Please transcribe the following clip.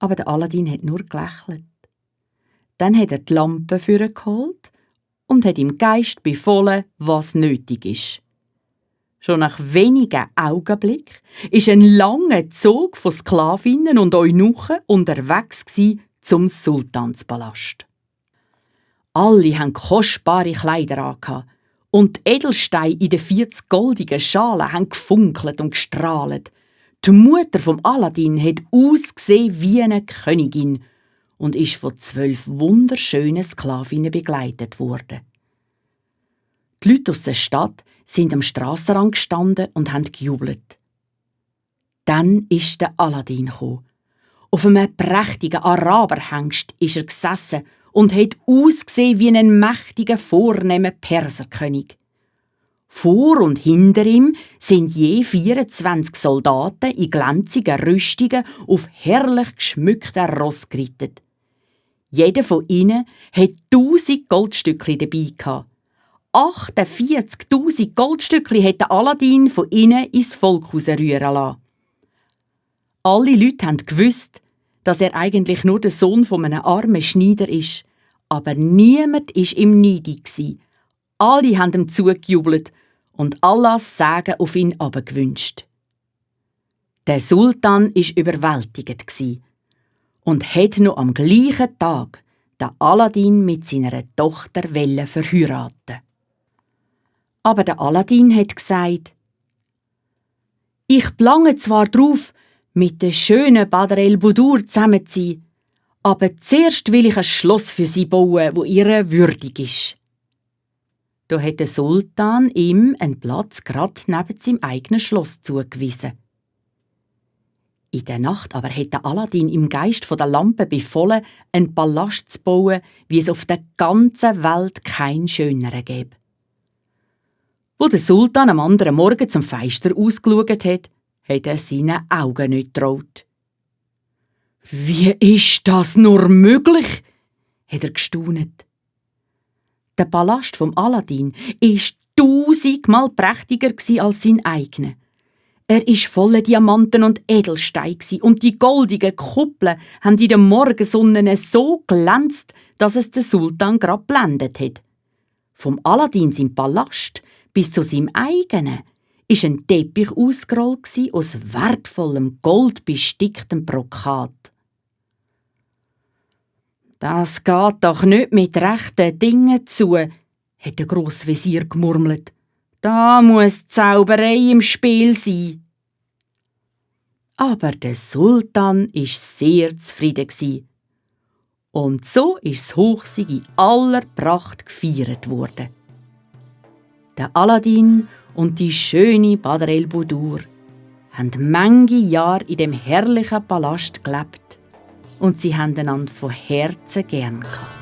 Aber der Aladin hat nur gelächelt. Dann hat er die Lampe vorgeholt und hat im Geist befohlen, was nötig ist. Schon nach wenigen Augenblicken ist ein langer Zug von Sklavinnen und Eunuchen unterwegs zum Sultanspalast. Alle hatten kostbare Kleider an und die Edelsteine in den 40 goldigen Schalen haben gefunkelt und gestrahlt. Die Mutter vom Aladin hat ausgesehen wie eine Königin und ist von 12 wunderschönen Sklavinnen begleitet worden. Die Leute aus der Stadt sind am Strassenrand gestanden und haben gejubelt. Dann ist der Aladin gekommen. Auf einem prächtigen Araberhengst ist er gesessen und hat ausgesehen wie ein mächtiger, vornehmer Perserkönig. Vor und hinter ihm sind je 24 Soldaten in glänzigen Rüstungen auf herrlich geschmückten Ross geritten. Jeder von ihnen hat 1000 Goldstückli dabei gehabt. 48.000 Goldstückli hat der Aladin von ihnen ins Volk rausrühren lassen. Alle Leute haben gewusst, dass er eigentlich nur der Sohn von einem armen Schneider ist. Aber niemand war ihm neidig. Alle haben ihm zugejubelt und Allahs Segen auf ihn abgewünscht. Der Sultan war überwältigt und hat noch am gleichen Tag den Aladin mit seiner Tochter verheiraten. Aber der Aladin hat gesagt: «Ich plange zwar drauf, mit der schönen Badr el-Budur zusammen zu sein, aber zuerst will ich ein Schloss für sie bauen, wo ihr würdig ist.» Da hat der Sultan ihm einen Platz gerade neben seinem eigenen Schloss zugewiesen. In der Nacht aber hat der Aladin im Geist von der Lampe befohlen, einen Palast zu bauen, wie es auf der ganzen Welt keinen schöneren gäbe. Wo der Sultan am anderen Morgen zum Fenster ausgeschaut hat er seinen Augen nicht getraut. «Wie ist das nur möglich?» hat er gestaunet. Der Palast vom Aladin war 1000-mal prächtiger als sein eigener. Er war voller Diamanten und Edelsteine und die goldigen Kuppeln haben in der Morgensonne so glänzt, dass es den Sultan gerade blendet hat. Vom Aladin sein Palast bis zu seinem eigenen ist ein Teppich ausgerollt aus wertvollem goldbesticktem Brokat. «Das geht doch nicht mit rechten Dingen zu», hat der Grossvezier gemurmelt. «Da muss Zauberei im Spiel sein.» Aber der Sultan war sehr zufrieden. Und so ist das Hochsieg in aller Pracht gefeiert worden. Der Aladin und die schöne Badr el-Budur haben manche Jahre in dem herrlichen Palast gelebt und sie haben einander von Herzen gern gehabt.